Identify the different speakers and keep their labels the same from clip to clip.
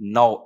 Speaker 1: 9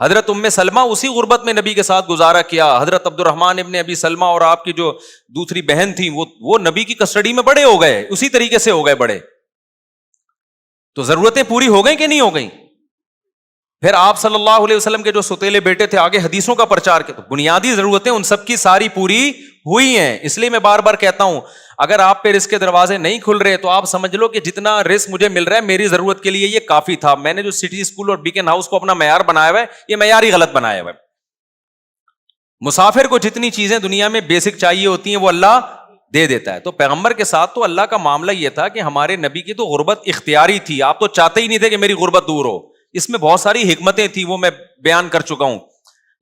Speaker 1: حضرت ام سلمہ اسی غربت میں نبی کے ساتھ گزارا کیا. حضرت عبد الرحمن ابن ابی سلمہ اور آپ کی جو دوسری بہن تھی وہ نبی کی کسٹڈی میں بڑے ہو گئے, اسی طریقے سے ہو گئے بڑے. تو ضرورتیں پوری ہو گئیں کہ نہیں ہو گئیں؟ پھر آپ صلی اللہ علیہ وسلم کے جو ستیلے بیٹے تھے, آگے حدیثوں کا پرچار کیا, تو بنیادی ضرورتیں ان سب کی ساری پوری ہوئی ہیں. اس لیے میں بار بار کہتا ہوں, اگر آپ پہ رزق کے دروازے نہیں کھل رہے تو آپ سمجھ لو کہ جتنا رزق مجھے مل رہا ہے میری ضرورت کے لیے یہ کافی تھا. میں نے جو سٹی اسکول اور بیکن ہاؤس کو اپنا معیار بنایا ہوا ہے, یہ معیار ہی غلط بنایا ہوا ہے. مسافر کو جتنی چیزیں دنیا میں بیسک چاہیے ہوتی ہیں وہ اللہ دے دیتا ہے. تو پیغمبر کے ساتھ تو اللہ کا معاملہ یہ تھا کہ ہمارے نبی کی تو غربت اختیاری تھی, آپ تو چاہتے ہی نہیں تھے کہ میری غربت دور ہو. اس میں بہت ساری حکمتیں تھیں, وہ میں بیان کر چکا ہوں.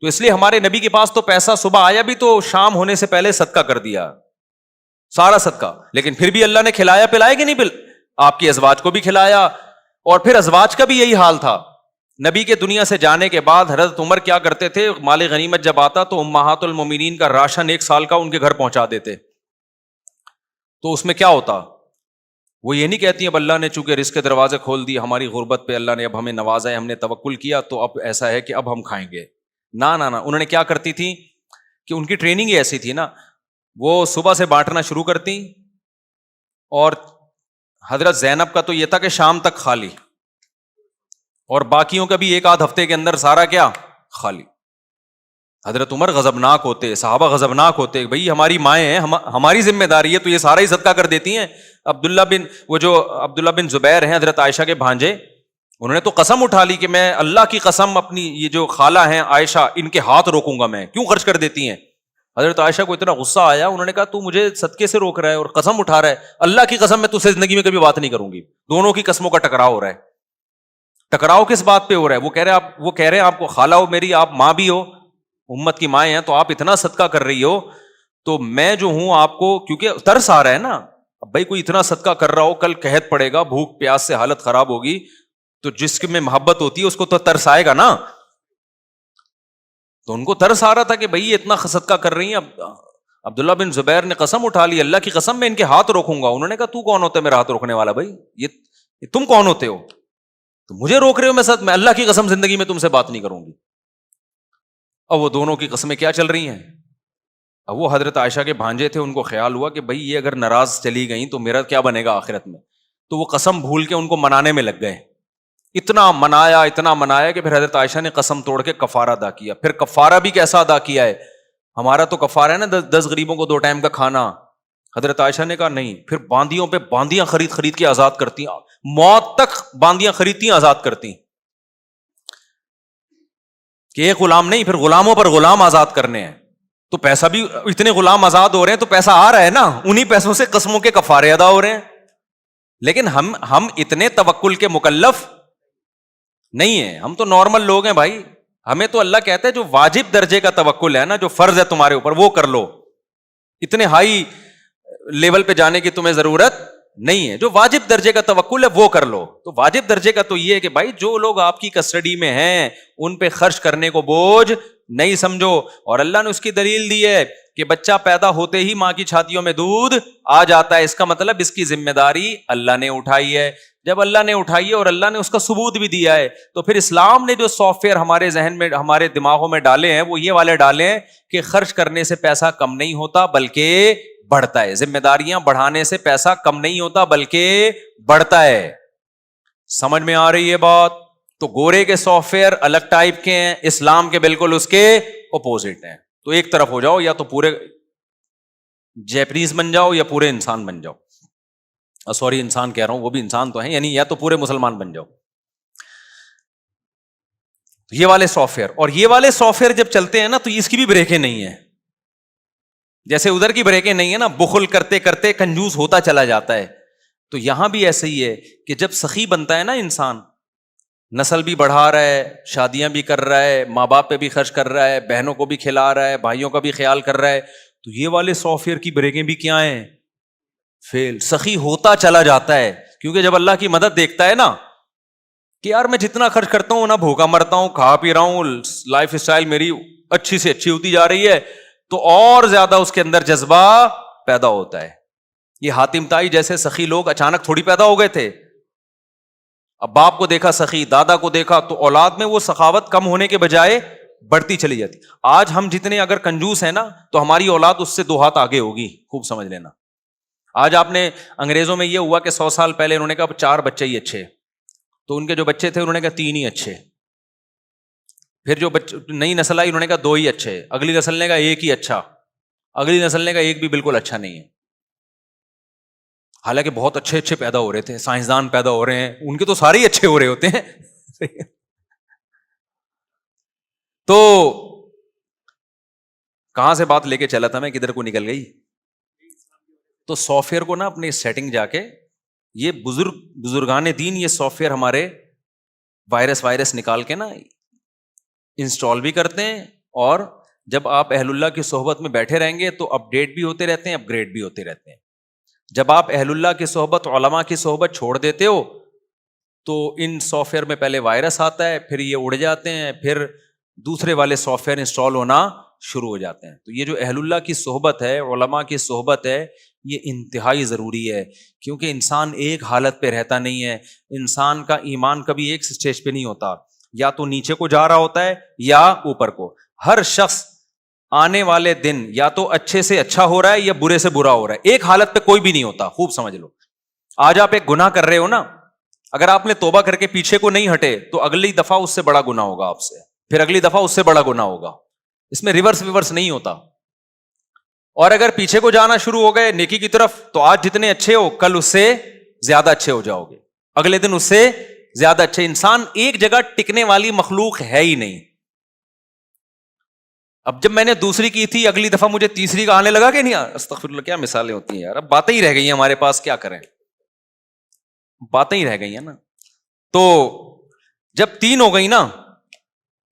Speaker 1: تو اس لیے ہمارے نبی کے پاس تو پیسہ صبح آیا بھی تو شام ہونے سے پہلے صدقہ کر دیا, سارا صدقہ. لیکن پھر بھی اللہ نے کھلایا پلایا کہ نہیں, آپ کی ازواج کو بھی کھلایا. اور پھر ازواج کا بھی یہی حال تھا. نبی کے دنیا سے جانے کے بعد حضرت عمر کیا کرتے تھے, مال غنیمت جب آتا تو امہات المومنین کا راشن 1 سال کا ان کے گھر پہنچا دیتے. تو اس میں کیا ہوتا, وہ یہ نہیں کہتی اب اللہ نے چونکہ رزق کے دروازے کھول دیے ہماری غربت پہ, اللہ نے اب ہمیں نوازا ہے, ہم نے توکل کیا تو اب ایسا ہے کہ اب ہم کھائیں گے. نہ نہ نہ, انہوں نے کیا کرتی تھی کہ ان کی ٹریننگ ہی ایسی تھی نا, وہ صبح سے بانٹنا شروع کرتی, اور حضرت زینب کا تو یہ تھا کہ شام تک خالی, اور باقیوں کا بھی 1 آدھ ہفتے کے اندر سارا کیا خالی. حضرت عمر غضبناک ہوتے, صحابہ غضبناک ہوتے, بھئی ہماری مائیں ہیں, ہماری ذمہ داری ہے, تو یہ سارا ہی صدقہ کر دیتی ہیں. عبداللہ بن زبیر ہیں حضرت عائشہ کے بھانجے, انہوں نے تو قسم اٹھا لی کہ میں اللہ کی قسم اپنی یہ جو خالہ ہیں عائشہ, ان کے ہاتھ روکوں گا میں, کیوں خرچ کر دیتی ہیں. حضرت عائشہ کو اتنا غصہ آیا, انہوں نے کہا تو مجھے صدقے سے روک رہا ہے اور قسم اٹھا رہا ہے, اللہ کی قسم میں تجھ سے زندگی میں کبھی بات نہیں کروں گی. دونوں کی قسموں کا ٹکراؤ ہو رہا ہے. ٹکراؤ کس بات پہ ہو رہا ہے؟ وہ کہہ رہے ہیں آپ کو خالہ ہو میری, آپ ماں بھی ہو, امت کی مائیں ہیں, تو آپ اتنا صدقہ کر رہی ہو تو میں جو ہوں آپ کو, کیونکہ ترس آ رہا ہے نا, اب بھائی کوئی اتنا صدقہ کر رہا ہو, کل قحط پڑے گا, بھوک پیاس سے حالت خراب ہوگی, تو جس میں محبت ہوتی ہے اس کو تو ترس آئے گا نا. تو ان کو ترس آ رہا تھا کہ بھائی یہ اتنا صدقہ کر رہی ہیں. عبداللہ بن زبیر نے قسم اٹھا لی, اللہ کی قسم میں ان کے ہاتھ روکوں گا. انہوں نے کہا تو کون ہوتا ہے میرا ہاتھ روکنے والا, بھائی یہ تم کون ہوتے ہو, تو مجھے روک رہے ہو, میں اللہ کی قسم زندگی میں تم سے بات نہیں کروں گی. اب وہ دونوں کی قسمیں کیا چل رہی ہیں. اب وہ حضرت عائشہ کے بھانجے تھے, ان کو خیال ہوا کہ بھائی یہ اگر ناراض چلی گئیں تو میرا کیا بنے گا آخرت میں. تو وہ قسم بھول کے ان کو منانے میں لگ گئے. اتنا منایا کہ پھر حضرت عائشہ نے قسم توڑ کے کفارہ ادا کیا. پھر کفارہ بھی کیسا ادا کیا ہے, ہمارا تو کفارہ ہے نا 10 غریبوں کو 2 ٹائم کا کھانا. حضرت عائشہ نے کہا نہیں, پھر باندیوں پہ باندیاں خرید کے آزاد کرتی, موت تک باندیاں خریدتی آزاد کرتی, کہ ایک غلام نہیں, پھر غلاموں پر غلام آزاد کرنے ہیں. تو پیسہ بھی, اتنے غلام آزاد ہو رہے ہیں تو پیسہ آ رہا ہے نا, انہی پیسوں سے قسموں کے کفارے ادا ہو رہے ہیں. لیکن ہم اتنے توکل کے مکلف نہیں ہیں, ہم تو نارمل لوگ ہیں بھائی. ہمیں تو اللہ کہتا ہے جو واجب درجے کا توکل ہے نا, جو فرض ہے تمہارے اوپر وہ کر لو, اتنے ہائی لیول پہ جانے کی تمہیں ضرورت نہیں ہے. جو واجب درجے کا توکل ہے وہ کر لو. تو واجب درجے کا تو یہ ہے کہ بھائی جو لوگ آپ کی کسٹڈی میں ہیں ان پہ خرچ کرنے کو بوجھ نہیں سمجھو. اور اللہ نے اس کی دلیل دی ہے کہ بچہ پیدا ہوتے ہی ماں کی چھاتیوں میں دودھ آ جاتا ہے, اس کا مطلب اس کی ذمہ داری اللہ نے اٹھائی ہے. جب اللہ نے اٹھائی ہے اور اللہ نے اس کا ثبوت بھی دیا ہے, تو پھر اسلام نے جو سافٹ ویئر ہمارے ذہن میں, ہمارے دماغوں میں ڈالے ہیں, وہ یہ والے ڈالے ہیں کہ خرچ کرنے سے پیسہ کم نہیں ہوتا بلکہ بڑھتا ہے. ذمہ داریاں بڑھانے سے پیسہ کم نہیں ہوتا بلکہ بڑھتا ہے. سمجھ میں آ رہی ہے بات؟ تو گورے کے سافٹ ویئر الگ ٹائپ کے ہیں, اسلام کے بالکل اس کے اپوزٹ ہیں. تو ایک طرف ہو جاؤ, یا تو پورے جیپنیز بن جاؤ یا پورے انسان بن جاؤ. سوری, انسان کہہ رہا ہوں, وہ بھی انسان تو ہیں, یعنی یا تو پورے مسلمان بن جاؤ. یہ والے سافٹ ویئر, اور یہ والے سافٹ ویئر جب چلتے ہیں نا تو اس کی بھی بریکیں نہیں ہیں. جیسے ادھر کی بریکیں نہیں ہے نا, بخل کرتے کرتے کنجوس ہوتا چلا جاتا ہے. تو یہاں بھی ایسے ہی ہے کہ جب سخی بنتا ہے نا انسان, نسل بھی بڑھا رہا ہے, شادیاں بھی کر رہا ہے, ماں باپ پہ بھی خرچ کر رہا ہے, بہنوں کو بھی کھلا رہا ہے, بھائیوں کا بھی خیال کر رہا ہے, تو یہ والے سافٹ ویئر کی بریکیں بھی کیا ہیں, فیل. سخی ہوتا چلا جاتا ہے, کیونکہ جب اللہ کی مدد دیکھتا ہے نا کہ یار میں جتنا خرچ کرتا ہوں نا, بھوکا مرتا ہوں, کھا پی رہا ہوں, لائف اسٹائل میری اچھی سے اچھی ہوتی جا رہی ہے, تو اور زیادہ اس کے اندر جذبہ پیدا ہوتا ہے. یہ حاتم طائی جیسے سخی لوگ اچانک تھوڑی پیدا ہو گئے تھے, اب باپ کو دیکھا سخی, دادا کو دیکھا, تو اولاد میں وہ سخاوت کم ہونے کے بجائے بڑھتی چلی جاتی. آج ہم جتنے اگر کنجوس ہیں نا تو ہماری اولاد اس سے 2 ہاتھ آگے ہوگی, خوب سمجھ لینا. آج آپ نے انگریزوں میں یہ ہوا کہ 100 سال پہلے انہوں نے کہا 4 بچے ہی اچھے, تو ان کے جو بچے تھے انہوں نے کہا 3 ہی اچھے. پھر جو نئی نسل آئی انہوں نے کہا 2 ہی اچھے, اگلی نسل نے کہا 1 ہی اچھا, اگلی نسل نے کہا 1 بھی بالکل اچھا نہیں ہے. حالانکہ بہت اچھے اچھے پیدا ہو رہے تھے, سائنسدان پیدا ہو رہے ہیں, ان کے تو سارے ہی اچھے ہو رہے ہوتے ہیں. تو کہاں سے بات لے کے چلا تھا میں, کدھر کو نکل گئی. تو سافٹ ویئر کو نا اپنے سیٹنگ جا کے, یہ بزرگان دین یہ سافٹ ویئر ہمارے وائرس نکال کے نا انسٹال بھی کرتے ہیں, اور جب آپ اہل اللہ کی صحبت میں بیٹھے رہیں گے تو اپڈیٹ بھی ہوتے رہتے ہیں, اپ گریڈ بھی ہوتے رہتے ہیں. جب آپ اہل اللہ کی صحبت, علماء کی صحبت چھوڑ دیتے ہو تو ان سافٹ ویئر میں پہلے وائرس آتا ہے, پھر یہ اڑ جاتے ہیں, پھر دوسرے والے سافٹ ویئر انسٹال ہونا شروع ہو جاتے ہیں. تو یہ جو اہل اللہ کی صحبت ہے, علماء کی صحبت ہے, یہ انتہائی ضروری ہے, کیونکہ انسان ایک حالت پہ رہتا نہیں ہے. انسان کا ایمان کبھی ایک سٹیج پہ نہیں ہوتا, یا تو نیچے کو جا رہا ہوتا ہے یا اوپر کو. ہر شخص آنے والے دن یا تو اچھے سے اچھا ہو رہا ہے یا برے سے برا ہو رہا ہے, ایک حالت پہ کوئی بھی نہیں ہوتا, خوب سمجھ لو. آج آپ ایک گناہ کر رہے ہو نا, اگر آپ نے توبہ کر کے پیچھے کو نہیں ہٹے تو اگلی دفعہ اس سے بڑا گناہ ہوگا آپ سے, پھر اگلی دفعہ اس سے بڑا گناہ ہوگا. اس میں ریورس نہیں ہوتا. اور اگر پیچھے کو جانا شروع ہو گئے نیکی کی طرف, تو آج جتنے اچھے ہو کل اس سے زیادہ اچھے ہو جاؤ گے, اگلے دن اس سے زیادہ اچھے. انسان ایک جگہ ٹکنے والی مخلوق ہے ہی نہیں. اب جب میں نے دوسری کی تھی, اگلی دفعہ مجھے تیسری کا آنے لگا کہ نہیں, استغفر اللہ, کیا مثالیں ہوتی ہیں یار. اب باتیں ہی رہ گئی ہیں ہمارے پاس, کیا کریں, باتیں ہی رہ گئی ہیں نا. تو جب 3 ہو گئی نا,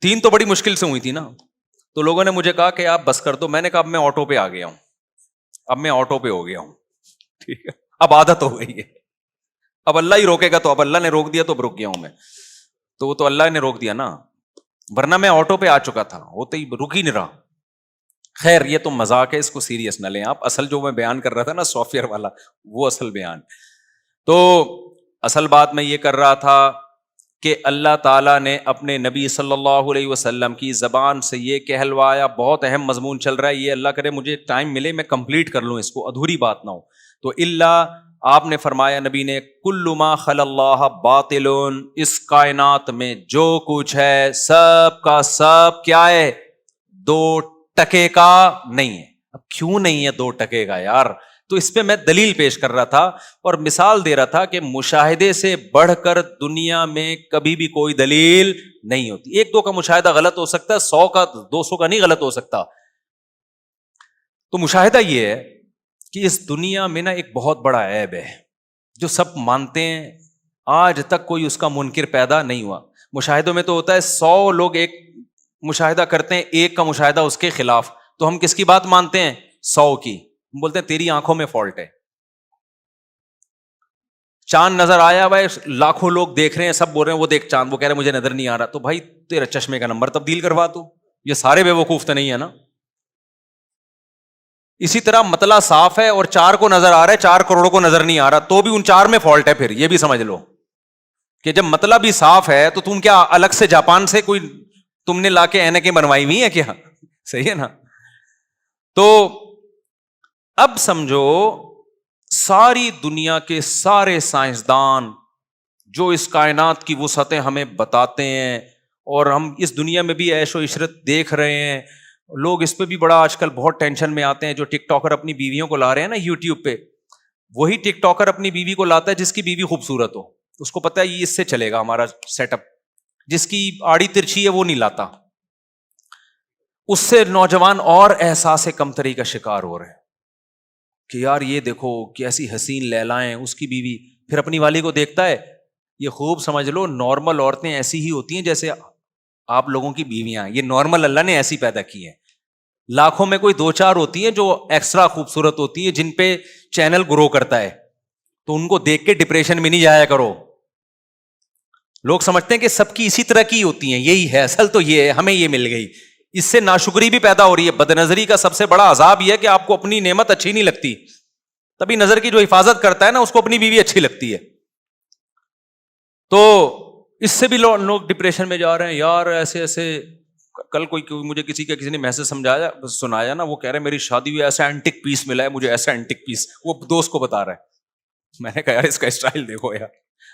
Speaker 1: 3 تو بڑی مشکل سے ہوئی تھی نا, تو لوگوں نے مجھے کہا کہ آپ بس کر دو. میں نے کہا اب میں آٹو پہ آ گیا ہوں, اب میں آٹو پہ ہو گیا ہوں, ٹھیک ہے, اب عادت ہو گئی ہے. اب اللہ ہی روکے گا, تو اب اللہ نے روک دیا تو اب رک گیا ہوں میں, تو وہ تو اللہ نے روک دیا نا, ورنہ میں آٹو پہ آ چکا تھا, وہ تو رک ہی نہیں رہا. خیر یہ تو مذاق ہے, اس کو سیریس نہ لیں آپ. اصل جو میں بیان کر رہا تھا نا سافٹ ویئر والا, وہ اصل بیان. تو اصل بات میں یہ کر رہا تھا کہ اللہ تعالیٰ نے اپنے نبی صلی اللہ علیہ وسلم کی زبان سے یہ کہلوایا. بہت اہم مضمون چل رہا ہے یہ, اللہ کرے مجھے ٹائم ملے میں کمپلیٹ کر لوں اس کو, ادھوری بات نہ ہو. تو اللہ آپ نے فرمایا, نبی نے, کل ما خل اللہ باطل, اس کائنات میں جو کچھ ہے سب کا سب کیا ہے, 2 ٹکے کا نہیں ہے. اب کیوں نہیں ہے 2 ٹکے کا یار, تو اس پہ میں دلیل پیش کر رہا تھا اور مثال دے رہا تھا کہ مشاہدے سے بڑھ کر دنیا میں کبھی بھی کوئی دلیل نہیں ہوتی. 1-2 کا مشاہدہ غلط ہو سکتا ہے, 100 کا 200 کا نہیں غلط ہو سکتا. تو مشاہدہ یہ ہے کہ اس دنیا میں نا ایک بہت بڑا عیب ہے جو سب مانتے ہیں, آج تک کوئی اس کا منکر پیدا نہیں ہوا. مشاہدوں میں تو ہوتا ہے 100 لوگ ایک مشاہدہ کرتے ہیں, ایک کا مشاہدہ اس کے خلاف, تو ہم کس کی بات مانتے ہیں, 100 کی. ہم بولتے ہیں تیری آنکھوں میں فالٹ ہے. چاند نظر آیا بھائی, لاکھوں لوگ دیکھ رہے ہیں, سب بول رہے ہیں وہ دیکھ چاند, وہ کہہ رہے ہیں مجھے نظر نہیں آ رہا. تو بھائی تیرا چشمے کا نمبر تبدیل کروا تو, یہ سارے بے وقوف تو نہیں ہے نا. اسی طرح مطلع صاف ہے اور 4 کو نظر آ رہا ہے, 4 کروڑوں کو نظر نہیں آ رہا, تو بھی ان 4 میں فالٹ ہے. پھر یہ بھی سمجھ لو کہ جب مطلع بھی صاف ہے تو تم کیا الگ سے جاپان سے کوئی تم نے لا کے اینکیں بنوائی ہوئی ہیں کیا, صحیح ہے نا. تو اب سمجھو ساری دنیا کے سارے سائنسدان جو اس کائنات کی وسعتیں ہمیں بتاتے ہیں, اور ہم اس دنیا میں بھی عیش و عشرت دیکھ رہے ہیں. لوگ اس پہ بھی بڑا آج کل بہت ٹینشن میں آتے ہیں. جو ٹک ٹاکر اپنی بیویوں کو لا رہے ہیں نا یوٹیوب پہ, وہی ٹک ٹاکر اپنی بیوی کو لاتا ہے جس کی بیوی خوبصورت ہو. اس کو پتا ہے یہ اس سے چلے گا ہمارا سیٹ اپ. جس کی آڑی ترچھی ہے وہ نہیں لاتا. اس سے نوجوان اور احساس کمتری کا شکار ہو رہے ہیں کہ یار یہ دیکھو کیسی حسین لیلائیں, اس کی بیوی. پھر اپنی والی کو دیکھتا ہے. یہ خوب سمجھ لو نارمل عورتیں ایسی ہی ہوتی ہیں جیسے آپ لوگوں کی بیویاں, یہ نارمل اللہ نے ایسی پیدا کی ہیں. لاکھوں میں کوئی 2-4 ہوتی ہیں جو ایکسٹرا خوبصورت ہوتی ہیں, جن پہ چینل گرو کرتا ہے, تو ان کو دیکھ کے ڈپریشن میں نہیں جایا کرو. لوگ سمجھتے ہیں کہ سب کی اسی طرح کی ہوتی ہیں, یہی ہے اصل تو یہ ہے, ہمیں یہ مل گئی. اس سے ناشکری بھی پیدا ہو رہی ہے. بد نظری کا سب سے بڑا عذاب یہ ہے کہ آپ کو اپنی نعمت اچھی نہیں لگتی, تبھی نظر کی جو حفاظت کرتا ہے نا اس کو اپنی بیوی اچھی لگتی ہے. تو اس سے بھی لوگ ڈپریشن میں جا رہے ہیں یار. ایسے ایسے کل کوئی مجھے کسی نے میسج سنایا نا, وہ کہہ رہے میری شادی ہوئی, ایسا اینٹک پیس ملا ہے مجھے, ایسا اینٹک پیس, وہ دوست کو بتا رہا ہے. میں نے کہا یار اس کا اسٹائل دیکھو یار,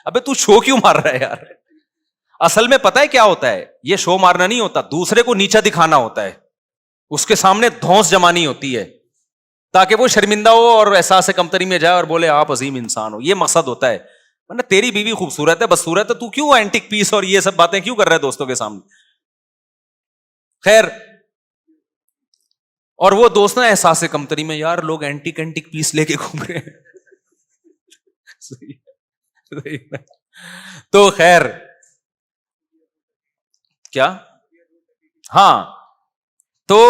Speaker 1: ابے تو شو کیوں مار رہا ہے یار. اصل میں پتہ ہے کیا ہوتا ہے, یہ شو مارنا نہیں ہوتا, دوسرے کو نیچا دکھانا ہوتا ہے, اس کے سامنے دھونس جمانی ہوتی ہے تاکہ وہ شرمندہ ہو اور احساس کمتری میں جائے اور بولے آپ عظیم انسان ہو. یہ مقصد ہوتا ہے. ورنہ تیری بیوی خوبصورت ہے, بدصورت ہے, تو کیوں اینٹک پیس اور یہ سب باتیں کیوں کر رہا ہے دوستوں کے سامنے. خیر, اور وہ دوست نا احساس کمتری میں, یار لوگ اینٹک پیس لے کے گھوم رہے ہیں. تو خیر کیا, ہاں تو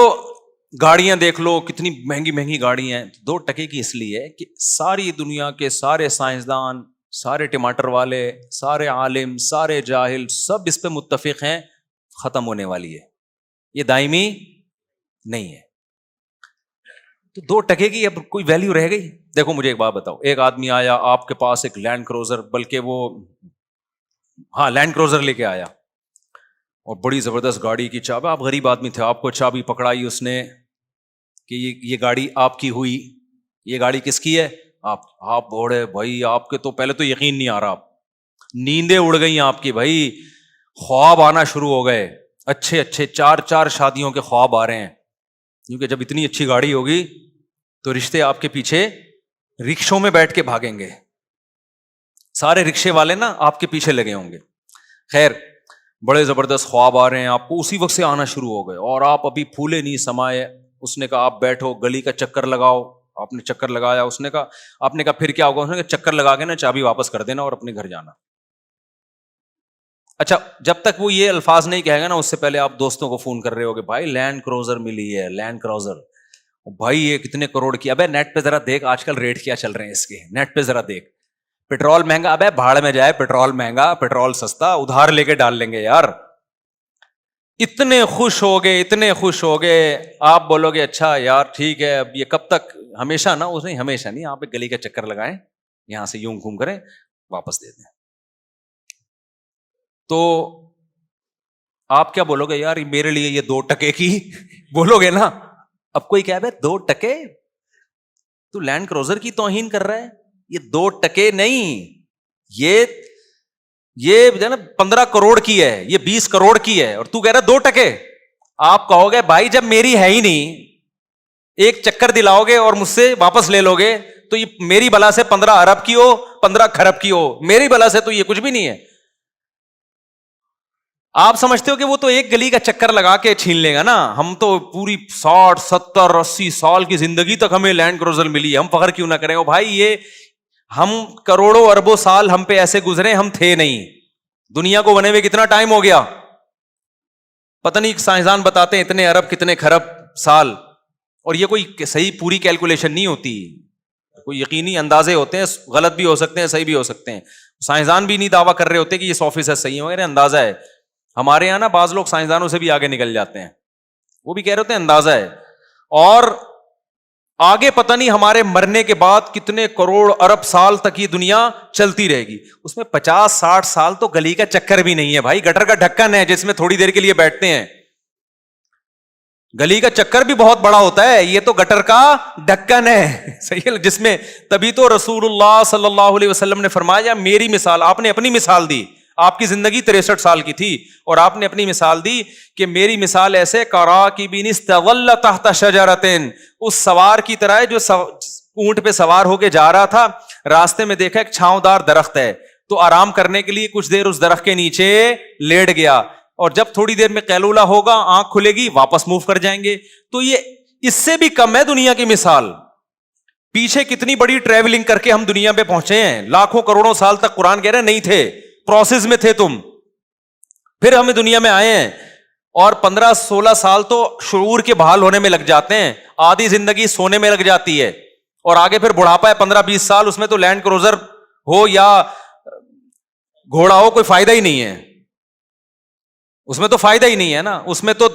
Speaker 1: گاڑیاں دیکھ لو کتنی مہنگی مہنگی گاڑیاں ہیں. 2 ٹکے کی اس لیے کہ ساری دنیا کے سارے سائنسدان, سارے ٹماٹر والے, سارے عالم, سارے جاہل, سب اس پہ متفق ہیں ختم ہونے والی ہے, یہ دائمی نہیں ہے. تو 2 ٹکے کی اب کوئی ویلیو رہ گئی. دیکھو مجھے ایک بات بتاؤ, ایک آدمی آیا آپ کے پاس ایک لینڈ کروزر, بلکہ وہ لینڈ کروزر لے کے آیا اور بڑی زبردست گاڑی کی چابی, آپ غریب آدمی تھے, آپ کو چابی پکڑائی اس نے کہ یہ گاڑی آپ کی ہوئی. یہ گاڑی کس کی ہے؟ آپ بوڑھے بھائی, آپ کے تو پہلے تو یقین نہیں آ رہا, نیندیں اڑ گئی آپ کی بھائی, خواب آنا شروع ہو گئے, اچھے 4 شادیوں کے خواب آ رہے ہیں, کیونکہ جب اتنی اچھی گاڑی ہوگی تو رشتے آپ کے پیچھے رکشوں میں بیٹھ کے بھاگیں گے, سارے رکشے والے نا آپ کے پیچھے لگے ہوں گے. خیر, بڑے زبردست خواب آ رہے ہیں آپ کو, اسی وقت سے آنا شروع ہو گئے, اور آپ ابھی پھولے نہیں سمائے. اس نے کہا آپ بیٹھو, گلی کا چکر لگاؤ. آپ نے چکر لگایا, اس نے کہا, آپ نے کہا پھر کیا ہوگا؟ اس نے کہا چکر لگا کے نا چابی واپس کر دینا اور اپنے گھر جانا. اچھا, جب تک وہ یہ الفاظ نہیں کہے گا نا, اس سے پہلے آپ دوستوں کو فون کر رہے ہو کہ بھائی لینڈ کروزر ملی ہے, لینڈ کروزر, بھائی یہ کتنے کروڑ کی. ابے نیٹ پہ ذرا دیکھ آج کل ریٹ کیا چل رہے ہیں اس کے, نیٹ پہ ذرا دیکھ. پیٹرول مہنگا, ابے بھاڑ میں جائے, پیٹرول مہنگا, پیٹرول سستا, ادھار لے کے ڈال لیں گے یار. اتنے خوش ہو گئے, آپ بولو گے اچھا یار ٹھیک ہے, اب یہ کب تک, ہمیشہ نا, اس نے ہمیشہ نہیں, آپ ایک گلی کا چکر لگائیں, یہاں سے یوں گھوم کریں, واپس دے دیں. تو آپ کیا بولو گے یار میرے لیے یہ 2 ٹکے کی بولو گے نا. اب کوئی کہہ بھائی 2 ٹکے, تو لینڈ کروزر کی توہین کر رہا ہے. یہ 2 ٹکے نہیں, یہ جو ہے نا 15 کروڑ کی ہے, یہ 20 کروڑ کی ہے, اور تو کہہ رہا 2 ٹکے. آپ کہو گے بھائی جب میری ہے ہی نہیں, ایک چکر دلاؤ گے اور مجھ سے واپس لے لو گے, تو یہ میری بلا سے 15 ارب کی ہو, 15 کھرب کی ہو, میری بلا سے تو یہ کچھ بھی نہیں ہے. آپ سمجھتے ہو کہ وہ تو ایک گلی کا چکر لگا کے چھین لے گا نا, ہم تو پوری 60 70 80 سال کی زندگی تک ہمیں لینڈ کروزر ملی ہے, ہم فخر کیوں نہ کریں. بھائی یہ ہم کروڑوں اربوں سال ہم پہ ایسے گزرے, ہم تھے نہیں, دنیا کو بنے ہوئے کتنا ٹائم ہو گیا پتہ نہیں, سائنسدان بتاتے ہیں اتنے ارب کتنے کھرب سال, اور یہ کوئی صحیح پوری کیلکولیشن نہیں ہوتی, کوئی یقینی اندازے ہوتے ہیں, غلط بھی ہو سکتے ہیں, صحیح بھی ہو سکتے ہیں. سائنسدان بھی نہیں دعویٰ کر رہے ہوتے کہ یہ 100% صحیح ہے, اندازہ ہے. ہمارے یہاں نا بعض لوگ سائنسدانوں سے بھی آگے نکل جاتے ہیں, وہ بھی کہہ رہے ہوتے ہیں اندازہ ہے, اور آگے پتہ نہیں ہمارے مرنے کے بعد کتنے کروڑ ارب سال تک یہ دنیا چلتی رہے گی. اس میں 50-60 سال تو گلی کا چکر بھی نہیں ہے بھائی, گٹر کا ڈھکن ہے جس میں تھوڑی دیر کے لیے بیٹھتے ہیں. گلی کا چکر بھی بہت بڑا ہوتا ہے, یہ تو گٹر کا ڈھکن ہے, صحیح ہے, جس میں, تبھی تو رسول اللہ صلی اللہ علیہ وسلم نے فرمایا میری مثال, آپ نے اپنی مثال دی, آپ کی زندگی 63 سال کی تھی, اور آپ نے اپنی مثال دی کہ میری مثال ایسے کراکب استظل تحت شجرۃ, اس سوار کی طرح ہے جو اونٹ پہ سوار ہو کے جا رہا تھا, راستے میں دیکھا ایک چھاؤں دار درخت ہے, تو آرام کرنے کے لیے کچھ دیر اس درخت کے نیچے لیٹ گیا, اور جب تھوڑی دیر میں قیلولہ ہوگا, آنکھ کھلے گی, واپس موو کر جائیں گے. تو یہ اس سے بھی کم ہے دنیا کی مثال. پیچھے کتنی بڑی ٹریولنگ کر کے ہم دنیا پہ پہنچے ہیں, لاکھوں کروڑوں سال تک قرآن کہہ رہے نہیں تھے, پروسیس میں تھے تم, پھر ہمیں دنیا میں آئے ہیں, اور 15-16 سال تو شعور کے بحال ہونے میں لگ جاتے ہیں, آدھی زندگی سونے میں لگ جاتی ہے, اور آگے پھر بڑھاپا ہے 15-20 سال, اس میں تو لینڈ کروزر ہو یا گھوڑا ہو کوئی فائدہ ہی نہیں ہے, اس میں تو فائدہ ہی نہیں ہے نا. اس میں تو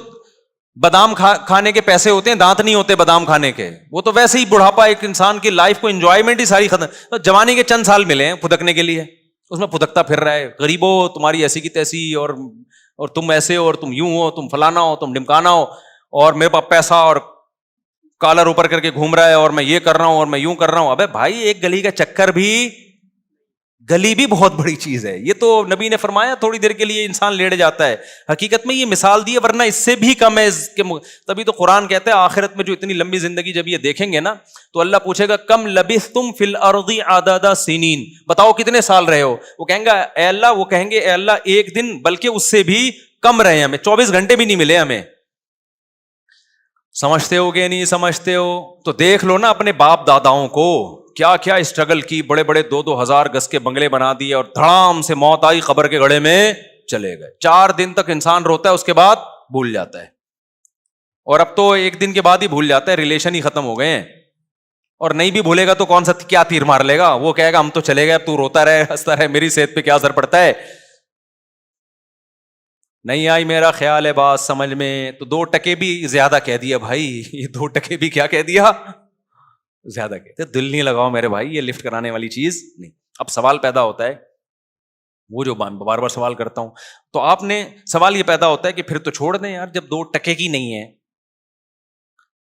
Speaker 1: بادام کھانے کے پیسے ہوتے ہیں, دانت نہیں ہوتے بادام کھانے کے, وہ تو ویسے ہی بڑھاپا ایک انسان کی لائف کو انجوائمنٹ ہی ساری ختم, جوانی کے چند سال ملے ہیں پھدکنے کے لیے, اس میں پھدکتا پھر رہا ہے, غریبو تمہاری ایسی کی تیسی, اور تم ایسے ہو, اور تم یوں ہو, تم فلانا ہو, تم ڈمکانا ہو, اور میرے پاس پیسہ اور کالر اوپر کر کے گھوم رہا ہے, اور میں یہ کر رہا ہوں, اور میں یوں کر رہا ہوں. ابے بھائی ایک گلی کا چکر بھی, گلی بھی بہت بڑی چیز ہے. یہ تو نبی نے فرمایا تھوڑی دیر کے لیے انسان لیٹ جاتا ہے, حقیقت میں یہ مثال دی ہے, ورنہ اس سے بھی کم ہے. تبھی تو قرآن کہتا ہے آخرت میں جو اتنی لمبی زندگی جب یہ دیکھیں گے نا, تو اللہ پوچھے گا کم لبثتم فی الارض عدد سنین, بتاؤ کتنے سال رہے ہو. وہ کہیں گے اے اللہ, وہ کہیں گے اے اللہ ایک دن, بلکہ اس سے بھی کم رہے, ہمیں 24 گھنٹے بھی نہیں ملے ہمیں. سمجھتے ہو کہ نہیں سمجھتے ہو؟ تو دیکھ لو نا اپنے باپ داداؤں کو, کیا کیا اسٹرگل کی, بڑے بڑے 2-2 ہزار گز کے بنگلے بنا دیے, اور دھڑام سے موت آئی, قبر کے گڑھے میں چلے گئے. 4 دن تک انسان روتا ہے, اس کے بعد بھول جاتا ہے, اور اب تو 1 دن کے بعد ہی بھول جاتا ہے, ریلیشن ہی ختم ہو گئے ہیں. اور نہیں بھی بھولے گا تو کون سا کیا تیر مار لے گا, وہ کہے گا ہم تو چلے گئے, اب تو روتا رہے ہنستا رہے, میری صحت پہ کیا اثر پڑتا ہے. نہیں آئی میرا خیال ہے بات سمجھ میں, تو 2 ٹکے بھی زیادہ کہہ دیا بھائی, یہ 2 ٹکے بھی کیا کہہ دیا, زیادہ کہتے. دل نہیں لگاؤ میرے بھائی, یہ لفٹ کرانے والی چیز نہیں. اب سوال پیدا ہوتا ہے, وہ جو بار بار سوال کرتا ہوں, تو آپ نے سوال یہ پیدا ہوتا ہے کہ پھر تو چھوڑ دیں یار, جب 2 ٹکے کی نہیں ہے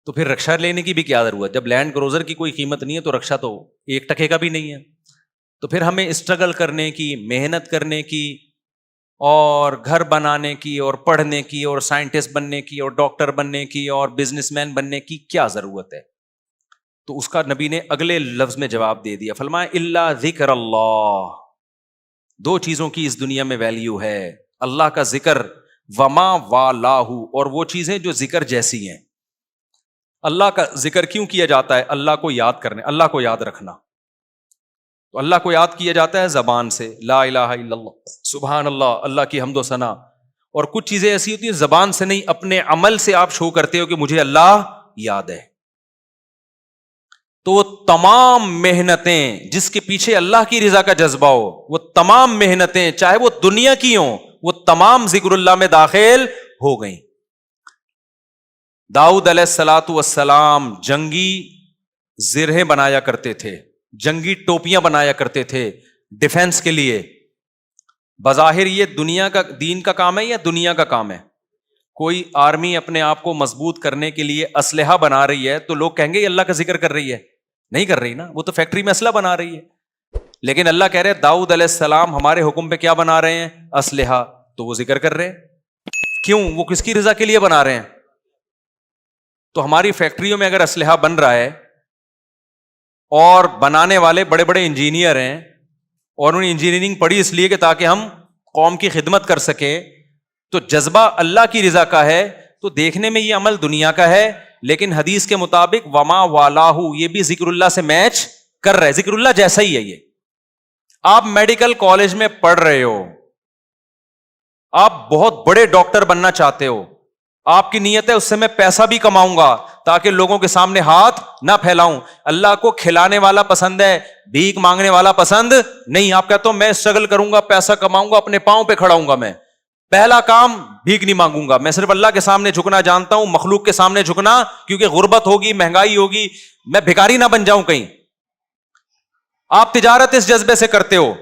Speaker 1: تو پھر رکشا لینے کی بھی کیا ضرورت. جب لینڈ کروزر کی کوئی قیمت نہیں ہے تو رکشا تو 1 ٹکے کا بھی نہیں ہے. تو پھر ہمیں اسٹرگل کرنے کی, محنت کرنے کی, اور گھر بنانے کی, اور پڑھنے کی, اور سائنٹسٹ بننے کی, اور ڈاکٹر بننے کی, اور بزنس مین بننے کی کیا ضرورت ہے؟ تو اس کا نبی نے اگلے لفظ میں جواب دے دیا, فرمایا الا ذکر اللہ. 2 چیزوں کی اس دنیا میں ویلیو ہے, اللہ کا ذکر, وما والہ, اور وہ چیزیں جو ذکر جیسی ہیں. اللہ کا ذکر کیوں کیا جاتا ہے؟ اللہ کو یاد کرنے, اللہ کو یاد رکھنا. تو اللہ کو یاد کیا جاتا ہے زبان سے, لا الہ الا اللہ, سبحان اللہ, اللہ کی حمد و ثنا. اور کچھ چیزیں ایسی ہوتی ہیں زبان سے نہیں, اپنے عمل سے آپ شو کرتے ہو کہ مجھے اللہ یاد ہے. تو وہ تمام محنتیں جس کے پیچھے اللہ کی رضا کا جذبہ ہو, وہ تمام محنتیں چاہے وہ دنیا کی ہوں, وہ تمام ذکر اللہ میں داخل ہو گئیں. داؤد علیہ الصلاۃ والسلام جنگی زرہیں بنایا کرتے تھے, جنگی ٹوپیاں بنایا کرتے تھے ڈیفنس کے لیے. بظاہر یہ دنیا کا, دین کا کام ہے یا دنیا کا کام ہے؟ کوئی آرمی اپنے آپ کو مضبوط کرنے کے لیے اسلحہ بنا رہی ہے تو لوگ کہیں گے یہ اللہ کا ذکر کر رہی ہے. نہیں کر رہی نا, وہ تو فیکٹری میں اسلحہ بنا رہی ہے. لیکن اللہ کہہ رہے داؤد علیہ السلام ہمارے حکم پہ کیا بنا رہے ہیں؟ اسلحہ. تو وہ ذکر کر رہے ہیں. کیوں؟ وہ کس کی رضا کے لیے بنا رہے ہیں. تو ہماری فیکٹریوں میں اگر اسلحہ بن رہا ہے اور بنانے والے بڑے بڑے انجینئر ہیں, اور انہوں نے انجینئرنگ پڑھی اس لیے کہ تاکہ ہم قوم کی خدمت کر سکیں, تو جذبہ اللہ کی رضا کا ہے, تو دیکھنے میں یہ عمل دنیا کا ہے, لیکن حدیث کے مطابق وما والاہ, یہ بھی ذکر اللہ سے میچ کر رہا ہے, ذکر اللہ جیسا ہی ہے. یہ آپ میڈیکل کالج میں پڑھ رہے ہو, آپ بہت بڑے ڈاکٹر بننا چاہتے ہو, آپ کی نیت ہے اس سے میں پیسہ بھی کماؤں گا تاکہ لوگوں کے سامنے ہاتھ نہ پھیلاؤں. اللہ کو کھلانے والا پسند ہے, بھیک مانگنے والا پسند نہیں. آپ کہتے ہو میں اسٹرگل کروں گا, پیسہ کماؤں گا, اپنے پاؤں پہ کھڑا ہوں گا, میں پہلا کام بھیک نہیں مانگوں گا, میں صرف اللہ کے سامنے جھکنا جانتا ہوں, مخلوق کے سامنے جھکنا, کیونکہ غربت ہوگی, مہنگائی ہوگی, میں بھکاری نہ بن جاؤں کہیں. آپ تجارت اس جذبے سے کرتے ہو,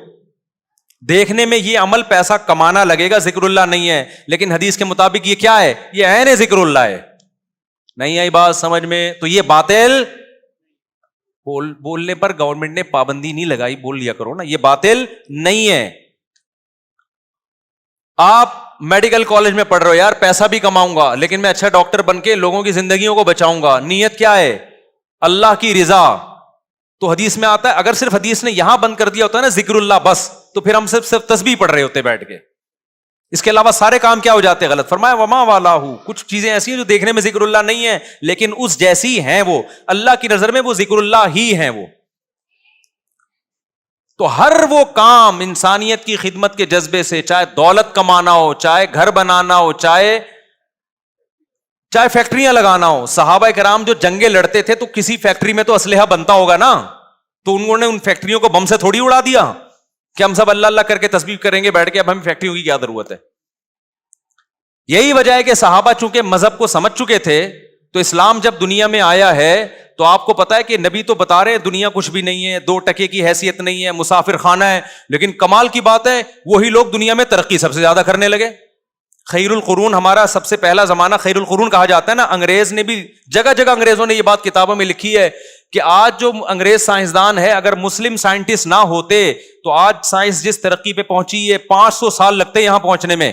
Speaker 1: دیکھنے میں یہ عمل پیسہ کمانا لگے گا, ذکر اللہ نہیں ہے, لیکن حدیث کے مطابق یہ کیا ہے؟ یہ عین ذکر اللہ ہے. نہیں آئی بات سمجھ میں؟ تو یہ باطل, بولنے پر گورنمنٹ نے پابندی نہیں لگائی, بول لیا کرو نا, یہ باطل نہیں ہے. آپ میڈیکل کالج میں پڑھ رہے ہو, یار پیسہ بھی کماؤں گا لیکن میں اچھا ڈاکٹر بن کے لوگوں کی زندگیوں کو بچاؤں گا. نیت کیا ہے؟ اللہ کی رضا. تو حدیث میں آتا ہے, اگر صرف حدیث نے یہاں بند کر دیا ہوتا ہے نا ذکر اللہ بس, تو پھر ہم صرف تسبیح پڑھ رہے ہوتے بیٹھ کے, اس کے علاوہ سارے کام کیا ہو جاتے غلط. فرمایا وما والاہ, کچھ چیزیں ایسی ہیں جو دیکھنے میں ذکر اللہ نہیں ہے لیکن اس جیسی ہیں, وہ اللہ کی نظر میں وہ ذکر اللہ ہی ہیں وہ. تو ہر وہ کام انسانیت کی خدمت کے جذبے سے, چاہے دولت کمانا ہو, چاہے گھر بنانا ہو, چاہے فیکٹریاں لگانا ہو. صحابہ کرام جو جنگیں لڑتے تھے تو کسی فیکٹری میں تو اسلحہ بنتا ہوگا نا, تو انہوں نے ان فیکٹریوں کو بم سے تھوڑی اڑا دیا کہ ہم سب اللہ اللہ کر کے تسبیح کریں گے بیٹھ کے, اب ہم فیکٹریوں کی کیا ضرورت ہے. یہی وجہ ہے کہ صحابہ چونکہ مذہب کو سمجھ چکے تھے, تو اسلام جب دنیا میں آیا ہے تو آپ کو پتا ہے کہ نبی تو بتا رہے ہیں دنیا کچھ بھی نہیں ہے, 2 ٹکے کی حیثیت نہیں ہے, مسافر خانہ ہے, لیکن کمال کی بات ہے وہی لوگ دنیا میں ترقی سب سے زیادہ کرنے لگے. خیر القرون ہمارا سب سے پہلا زمانہ خیر القرون کہا جاتا ہے نا. انگریز نے بھی جگہ جگہ انگریزوں نے یہ بات کتابوں میں لکھی ہے کہ آج جو انگریز سائنسدان ہے, اگر مسلم سائنٹسٹ نہ ہوتے تو آج سائنس جس ترقی پہ پہنچی ہے 500 سال لگتے یہاں پہنچنے میں.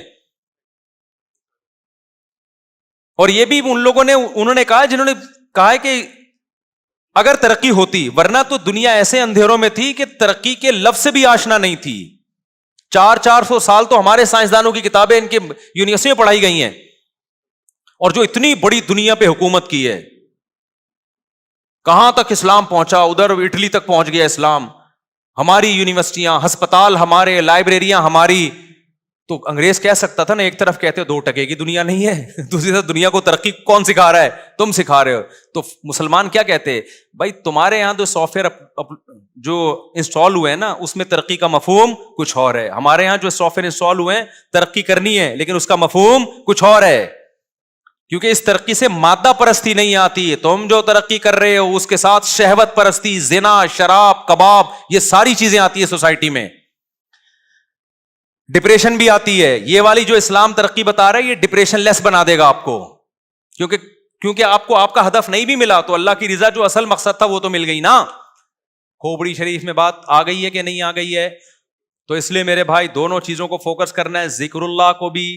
Speaker 1: اور یہ بھی ان لوگوں نے انہوں نے کہا جنہوں نے کہا ہے کہ اگر ترقی ہوتی, ورنہ تو دنیا ایسے اندھیروں میں تھی کہ ترقی کے لفظ سے بھی آشنا نہیں تھی. 400 سال تو ہمارے سائنسدانوں کی کتابیں ان کے یونیورسٹی میں پڑھائی گئی ہیں, اور جو اتنی بڑی دنیا پہ حکومت کی ہے, کہاں تک اسلام پہنچا, ادھر اٹلی تک پہنچ گیا اسلام. ہماری یونیورسٹیاں, ہسپتال ہمارے, لائبریریاں ہماری. تو انگریز کہہ سکتا تھا نا, ایک طرف کہتے 2 ٹکے کی دنیا نہیں ہے, دوسری طرف دنیا کو ترقی کون سکھا رہا ہے, تم سکھا رہے ہو. تو مسلمان کیا کہتے, بھائی تمہارے یہاں جو سافٹ ویئر جو انسٹال ہوئے ہیں نا اس میں ترقی کا مفہوم کچھ اور ہے, ہمارے یہاں جو سافٹ ویئر انسٹال ہوئے ہیں ترقی کرنی ہے لیکن اس کا مفہوم کچھ اور ہے, کیونکہ اس ترقی سے مادہ پرستی نہیں آتی. تم جو ترقی کر رہے ہو اس کے ساتھ شہوت پرستی, زنا, شراب, کباب, یہ ساری چیزیں آتی ہے سوسائٹی میں. ڈپریشن بھی آتی ہے. یہ والی جو اسلام ترقی بتا رہا ہے یہ ڈپریشن لیس بنا دے گا آپ کو, کیونکہ آپ کو آپ کا ہدف نہیں بھی ملا تو اللہ کی رضا جو اصل مقصد تھا وہ تو مل گئی نا. کھوپڑی شریف میں بات آ گئی ہے کہ نہیں آ گئی ہے؟ تو اس لیے میرے بھائی دونوں چیزوں کو فوکس کرنا ہے. ذکر اللہ کو بھی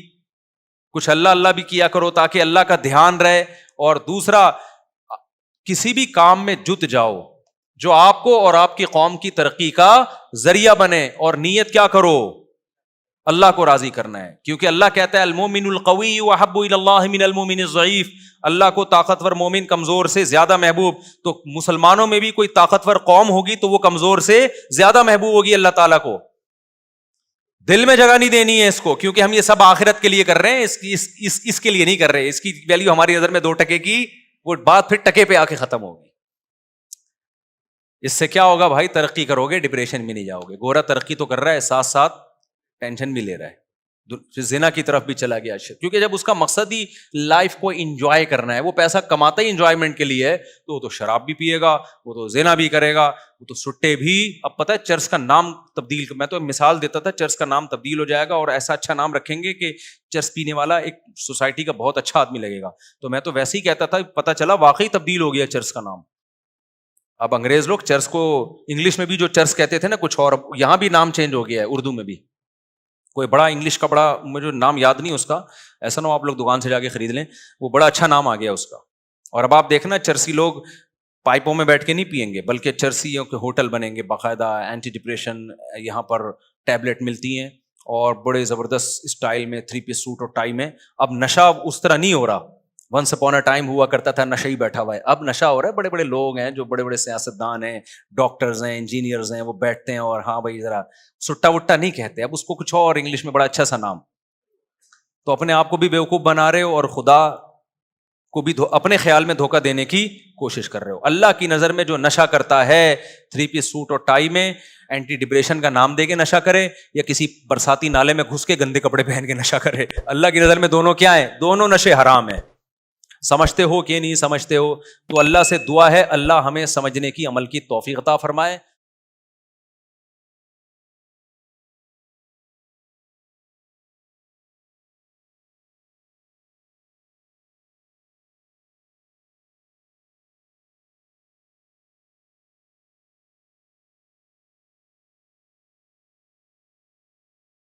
Speaker 1: کچھ اللہ بھی کیا کرو تاکہ اللہ کا دھیان رہے, اور دوسرا کسی بھی کام میں جت جاؤ جو آپ کو اور آپ کی قوم کی ترقی کا ذریعہ بنے, اور نیت کیا کرو, اللہ کو راضی کرنا ہے. کیونکہ اللہ کہتا ہے المومن القوی احب الی اللہ من المومن الضعیف, اللہ کو طاقتور مومن کمزور سے زیادہ محبوب. تو مسلمانوں میں بھی کوئی طاقتور قوم ہوگی تو وہ کمزور سے زیادہ محبوب ہوگی اللہ تعالیٰ کو. دل میں جگہ نہیں دینی ہے اس کو, کیونکہ ہم یہ سب آخرت کے لیے کر رہے ہیں, اس کے لیے نہیں کر رہے. اس کی ویلیو ہماری نظر میں 2 ٹکے کی, وہ بات پھر ٹکے پہ آ کے ختم ہوگی. اس سے کیا ہوگا بھائی, ترقی کرو گے ڈپریشن میں نہیں جاؤ گے. گورا ترقی تو کر رہا ہے ساتھ ساتھ ٹینشن بھی لے رہا ہے, زنا کی طرف بھی چلا گیا, کیونکہ جب اس کا مقصد ہی لائف کو انجوائے کرنا ہے, وہ پیسہ کماتا ہی انجوائمنٹ کے لیے ہے, تو وہ تو شراب بھی پیے گا, وہ تو زنا بھی کرے گا, وہ تو سٹے بھی. اب پتہ ہے چرچ کا نام تبدیل, میں تو مثال دیتا تھا, چرچ کا نام تبدیل ہو جائے گا اور ایسا اچھا نام رکھیں گے کہ چرچ پینے والا ایک سوسائٹی کا بہت اچھا آدمی لگے گا. تو میں تو ویسے ہی کہتا تھا, پتہ چلا واقعی تبدیل ہو گیا چرچ کا نام. اب انگریز لوگ چرچ کو انگلش میں بھی جو چرچ کہتے تھے نا کچھ اور, یہاں بھی نام چینج ہو گیا ہے اردو میں بھی. کوئی بڑا انگلش کا, بڑا مجھے نام یاد نہیں اس کا, ایسا نہ ہو آپ لوگ دکان سے جا کے خرید لیں, وہ بڑا اچھا نام آ گیا اس کا. اور اب آپ دیکھنا چرسی لوگ پائپوں میں بیٹھ کے نہیں پیئیں گے, بلکہ چرسیوں کے ہوٹل بنیں گے, باقاعدہ اینٹی ڈپریشن یہاں پر ٹیبلٹ ملتی ہیں, اور بڑے زبردست اسٹائل میں 3 پیس سوٹ اور ٹائی میں. اب نشہ اس طرح نہیں ہو رہا, ونس اپون اے ٹائم ہوا کرتا تھا نشہ ہی بیٹھا ہوا ہے. اب نشہ ہو رہا ہے, بڑے بڑے لوگ ہیں جو بڑے بڑے سیاستدان ہیں, ڈاکٹرز ہیں, انجینئرز ہیں, وہ بیٹھتے ہیں اور ہاں بھائی ذرا سٹا وٹا نہیں کہتے, اب اس کو کچھ اور انگلش میں بڑا اچھا سا نام. تو اپنے آپ کو بھی بیوقوف بنا رہے ہو اور خدا کو بھی اپنے خیال میں دھوکہ دینے کی کوشش کر رہے ہو. اللہ کی نظر میں جو نشہ کرتا ہے 3 پیس سوٹ اور ٹائی میں, اینٹی ڈپریشن کا نام دے کے نشہ کرے, یا کسی برساتی نالے میں گھس کے گندے کپڑے پہن کے نشہ کرے, اللہ کی نظر میں دونوں کیا ہیں, دونوں نشے حرام ہیں. سمجھتے ہو کہ نہیں سمجھتے ہو؟ تو اللہ سے دعا ہے اللہ ہمیں سمجھنے کی, عمل کی توفیق عطا فرمائے.